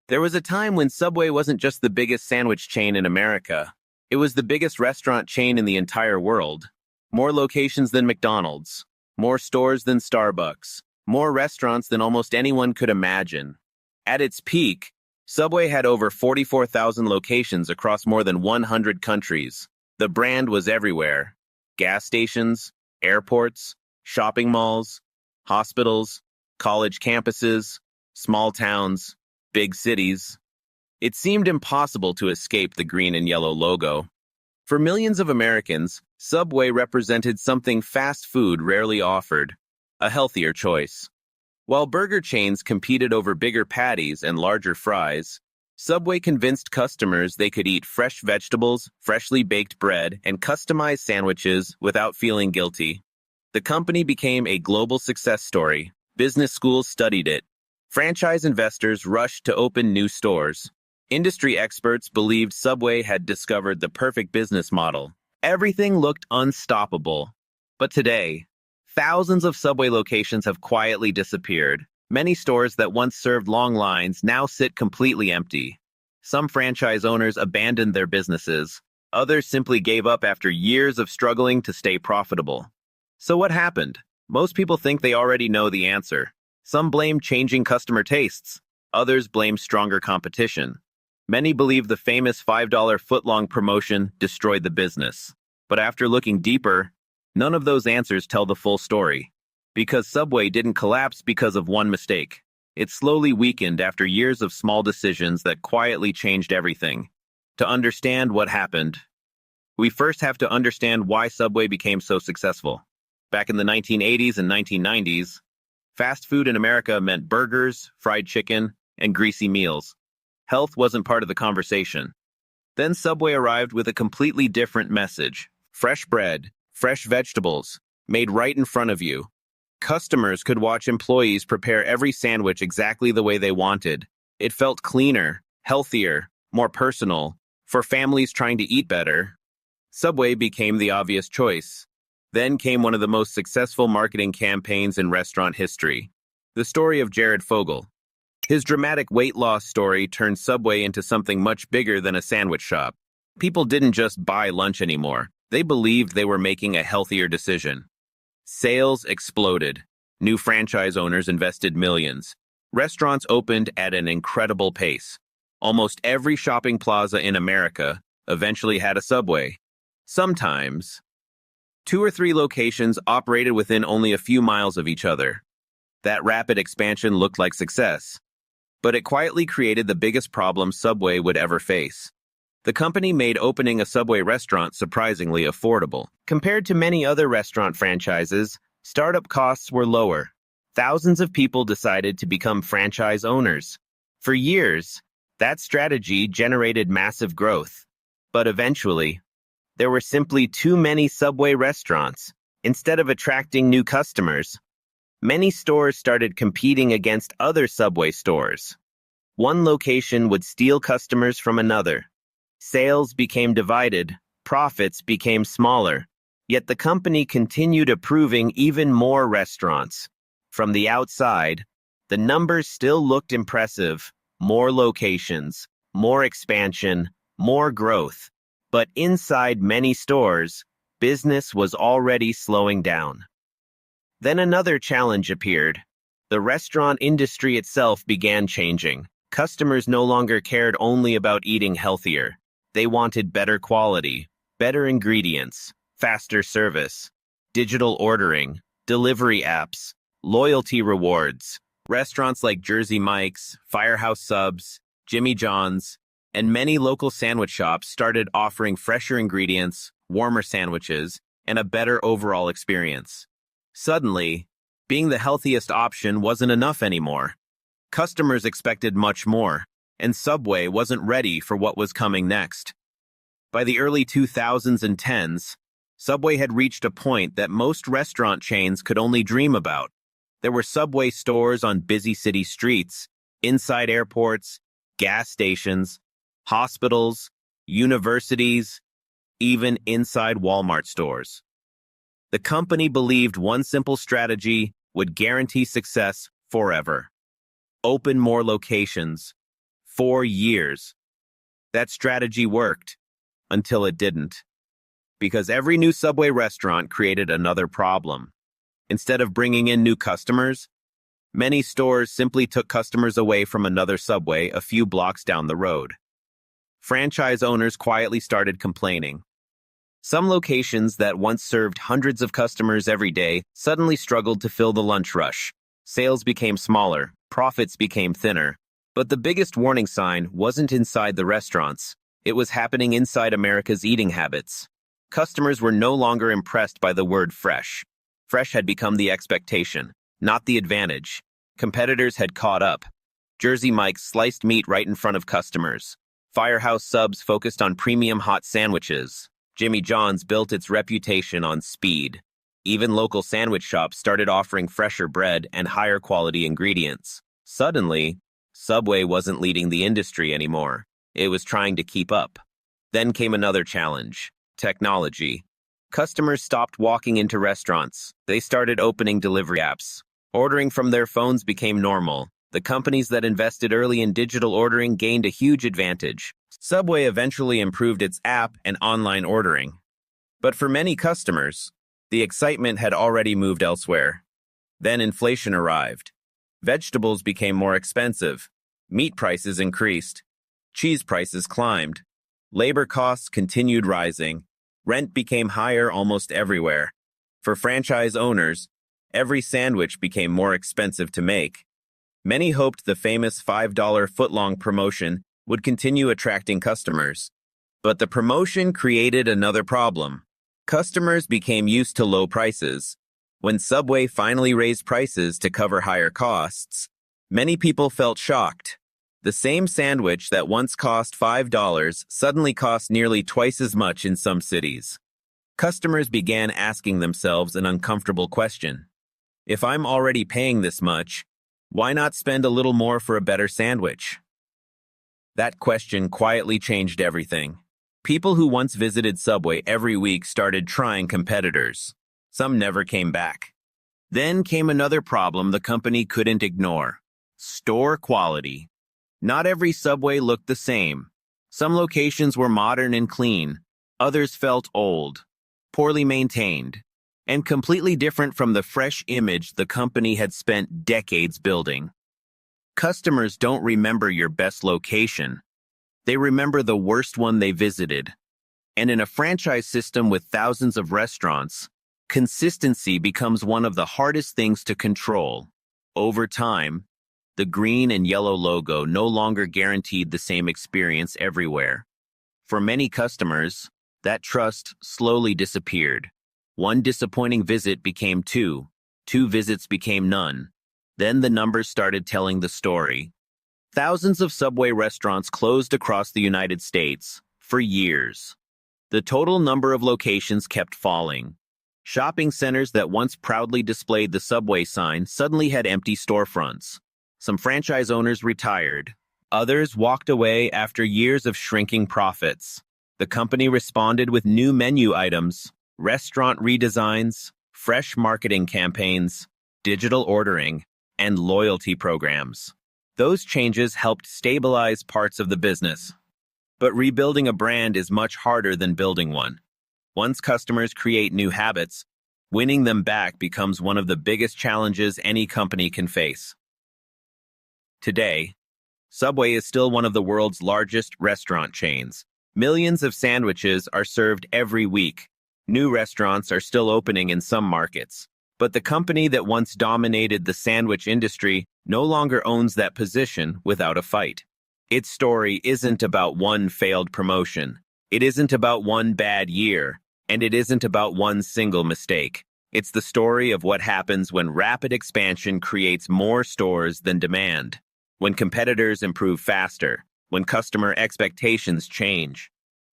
There was a time when Subway wasn't just the biggest sandwich chain in America. It was the biggest restaurant chain in the entire world. More locations than McDonald's, more stores than Starbucks, more restaurants than almost anyone could imagine. At its peak, Subway had over 44,000 locations across more than 100 countries. The brand was everywhere. Gas stations, airports, shopping malls, hospitals, college campuses, small towns, big cities. It seemed impossible to escape the green and yellow logo. For millions of Americans, Subway represented something fast food rarely offered, a healthier choice. While burger chains competed over bigger patties and larger fries, Subway convinced customers they could eat fresh vegetables, freshly baked bread, and customized sandwiches without feeling guilty. The company became a global success story. Business schools studied it. Franchise investors rushed to open new stores. Industry experts believed Subway had discovered the perfect business model. Everything looked unstoppable. But today, thousands of Subway locations have quietly disappeared. Many stores that once served long lines now sit completely empty. Some franchise owners abandoned their businesses. Others simply gave up after years of struggling to stay profitable. So what happened? Most people think they already know the answer. Some blame changing customer tastes. Others blame stronger competition. Many believe the famous $5 footlong promotion destroyed the business. But after looking deeper, none of those answers tell the full story. Because Subway didn't collapse because of one mistake. It slowly weakened after years of small decisions that quietly changed everything. To understand what happened, we first have to understand why Subway became so successful. Back in the 1980s and 1990s, fast food in America meant burgers, fried chicken, and greasy meals. Health wasn't part of the conversation. Then Subway arrived with a completely different message. Fresh bread, fresh vegetables, made right in front of you. Customers could watch employees prepare every sandwich exactly the way they wanted. It felt cleaner, healthier, more personal, for families trying to eat better. Subway became the obvious choice. Then came one of the most successful marketing campaigns in restaurant history. The story of Jared Fogle. His dramatic weight loss story turned Subway into something much bigger than a sandwich shop. People didn't just buy lunch anymore. They believed they were making a healthier decision. Sales exploded. New franchise owners invested millions. Restaurants opened at an incredible pace. Almost every shopping plaza in America eventually had a Subway. Sometimes, 2 or 3 locations operated within only a few miles of each other. That rapid expansion looked like success. But it quietly created the biggest problem Subway would ever face. The company made opening a Subway restaurant surprisingly affordable. Compared to many other restaurant franchises, startup costs were lower. Thousands of people decided to become franchise owners. For years, that strategy generated massive growth. But eventually, there were simply too many Subway restaurants. Instead of attracting new customers, many stores started competing against other Subway stores. One location would steal customers from another. Sales became divided, profits became smaller. Yet the company continued approving even more restaurants. From the outside, the numbers still looked impressive. More locations, more expansion, more growth. But inside many stores, business was already slowing down. Then another challenge appeared. The restaurant industry itself began changing. Customers no longer cared only about eating healthier. They wanted better quality, better ingredients, faster service, digital ordering, delivery apps, loyalty rewards. Restaurants like Jersey Mike's, Firehouse Subs, Jimmy John's, and many local sandwich shops started offering fresher ingredients, warmer sandwiches, and a better overall experience. Suddenly, being the healthiest option wasn't enough anymore. Customers expected much more, and Subway wasn't ready for what was coming next. By the early 2000s and 10s, Subway had reached a point that most restaurant chains could only dream about. There were Subway stores on busy city streets, inside airports, gas stations, hospitals, universities, even inside Walmart stores. The company believed one simple strategy would guarantee success forever. Open more locations, 4 years. That strategy worked until it didn't. Because every new Subway restaurant created another problem. Instead of bringing in new customers, many stores simply took customers away from another Subway a few blocks down the road. Franchise owners quietly started complaining. Some locations that once served hundreds of customers every day suddenly struggled to fill the lunch rush. Sales became smaller, profits became thinner. But the biggest warning sign wasn't inside the restaurants. It was happening inside America's eating habits. Customers were no longer impressed by the word fresh. Fresh had become the expectation, not the advantage. Competitors had caught up. Jersey Mike's sliced meat right in front of customers. Firehouse Subs focused on premium hot sandwiches. Jimmy John's built its reputation on speed. Even local sandwich shops started offering fresher bread and higher quality ingredients. Suddenly, Subway wasn't leading the industry anymore. It was trying to keep up. Then came another challenge: technology. Customers stopped walking into restaurants. They started opening delivery apps. Ordering from their phones became normal. The companies that invested early in digital ordering gained a huge advantage. Subway eventually improved its app and online ordering. But for many customers, the excitement had already moved elsewhere. Then inflation arrived. Vegetables became more expensive. Meat prices increased. Cheese prices climbed. Labor costs continued rising. Rent became higher almost everywhere. For franchise owners, every sandwich became more expensive to make. Many hoped the famous $5 Footlong promotion would continue attracting customers. But the promotion created another problem. Customers became used to low prices. When Subway finally raised prices to cover higher costs, many people felt shocked. The same sandwich that once cost $5 suddenly cost nearly twice as much in some cities. Customers began asking themselves an uncomfortable question. If I'm already paying this much, why not spend a little more for a better sandwich? That question quietly changed everything. People who once visited Subway every week started trying competitors. Some never came back. Then came another problem the company couldn't ignore: store quality. Not every Subway looked the same. Some locations were modern and clean. Others felt old, poorly maintained, and completely different from the fresh image the company had spent decades building. Customers don't remember your best location. They remember the worst one they visited. And in a franchise system with thousands of restaurants, consistency becomes one of the hardest things to control. Over time, the green and yellow logo no longer guaranteed the same experience everywhere. For many customers, that trust slowly disappeared. One disappointing visit became two visits became none. Then the numbers started telling the story. Thousands of Subway restaurants closed across the United States for years. The total number of locations kept falling. Shopping centers that once proudly displayed the Subway sign suddenly had empty storefronts. Some franchise owners retired. Others walked away after years of shrinking profits. The company responded with new menu items, restaurant redesigns, fresh marketing campaigns, digital ordering, and loyalty programs. Those changes helped stabilize parts of the business. But rebuilding a brand is much harder than building one. Once customers create new habits, winning them back becomes one of the biggest challenges any company can face. Today, Subway is still one of the world's largest restaurant chains. Millions of sandwiches are served every week. New restaurants are still opening in some markets. But the company that once dominated the sandwich industry no longer owns that position without a fight. Its story isn't about one failed promotion. It isn't about one bad year. And it isn't about one single mistake. It's the story of what happens when rapid expansion creates more stores than demand. When competitors improve faster. When customer expectations change.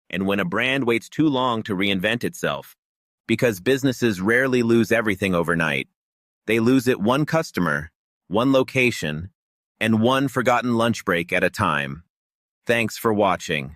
And when a brand waits too long to reinvent itself. Because businesses rarely lose everything overnight. They lose it one customer, one location, and one forgotten lunch break at a time. Thanks for watching.